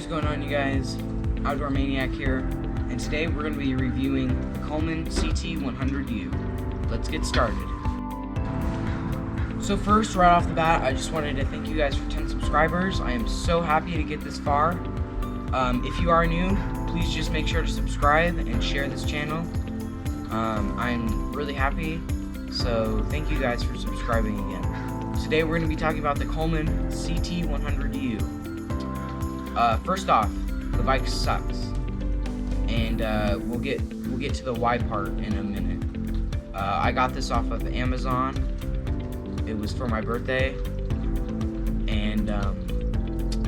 What is going on, you guys? Outdoor Maniac here, and today we're going to be reviewing the Coleman CT100U. Let's get started. So first, right off the bat, I just wanted to thank you guys for 10 subscribers. I am so happy to get this far. If you are new, please just make sure to subscribe and share this channel. I'm really happy, so thank you guys for subscribing again. Today we're going to be talking about the Coleman CT100U. First off, the bike sucks, and we'll get to the why part in a minute. I got this off of Amazon. It was for my birthday, and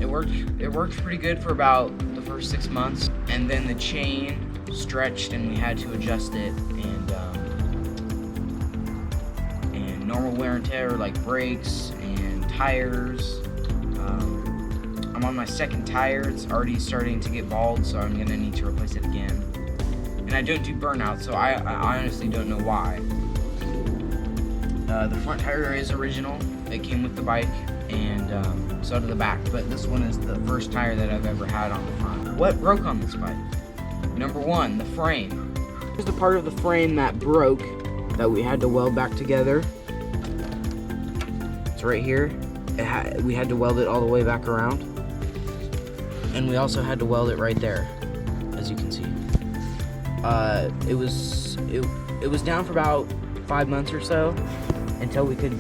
it worked pretty good for about the first 6 months, and then the chain stretched and we had to adjust it, and normal wear and tear like brakes and tires. I'm on my second tire. It's already starting to get bald, so I'm gonna need to replace it again. And I don't do burnout, so I honestly don't know why. The front tire is original. It came with the bike, and so did the back, but this one is the first tire that I've ever had on the front. What broke on this bike? Number one, the frame. Here's the part of the frame that broke that we had to weld back together. It's right here. We had to weld it all the way back around. And we also had to weld it right there, as you can see. It was down for about 5 months or so until we could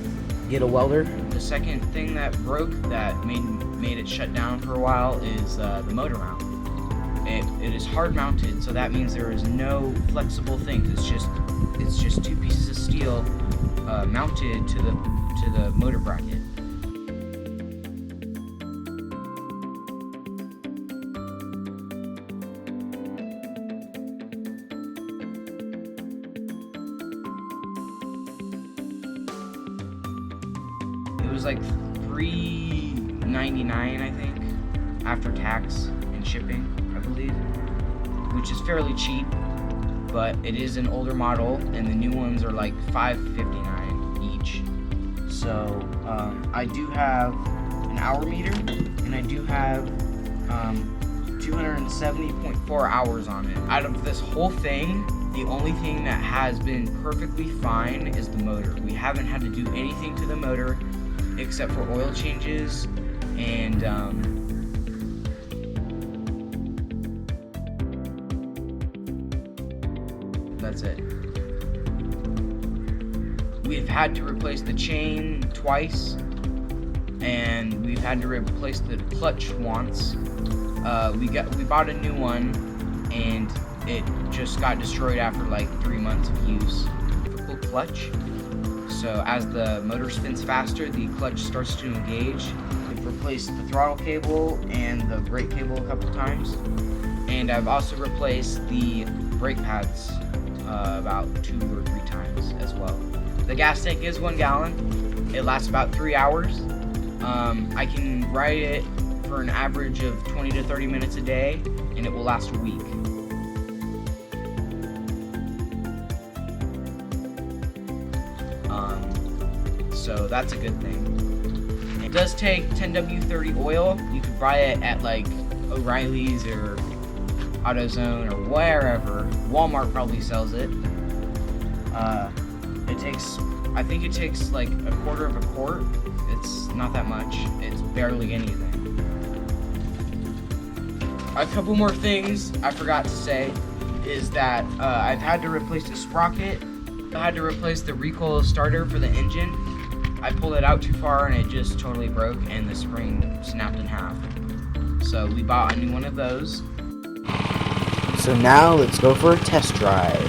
get a welder. The second thing that broke that made it shut down for a while is the motor mount. It is hard mounted, so that means there is no flexible things. It's just two pieces of steel mounted to the motor bracket. It was like $3.99, I think, after tax and shipping, I believe, which is fairly cheap, but it is an older model, and the new ones are like $5.59 each. So I do have an hour meter, and I do have 270.4 hours on it. Out of this whole thing, the only thing that has been perfectly fine is the motor. We haven't had to do anything to the motor except for oil changes, and that's it. We've had to replace the chain twice, and we've had to replace the clutch once. We bought a new one, and it just got destroyed after like 3 months of use. Typical clutch. So as the motor spins faster, the clutch starts to engage. We've replaced the throttle cable and the brake cable a couple times, and I've also replaced the brake pads about 2 or 3 times as well. The gas tank is 1 gallon. It lasts about 3 hours. I can ride it for an average of 20 to 30 minutes a day, and it will last a week. So that's a good thing. It does take 10W30 oil. You can buy it at like O'Reilly's or AutoZone or wherever. Walmart probably sells it. I think it takes like a quarter of a quart. It's not that much. It's barely anything. A couple more things I forgot to say is that I've had to replace the sprocket. I had to replace the recoil starter for the engine. I pulled it out too far and it just totally broke, and the spring snapped in half. So we bought a new one of those. So now let's go for a test drive.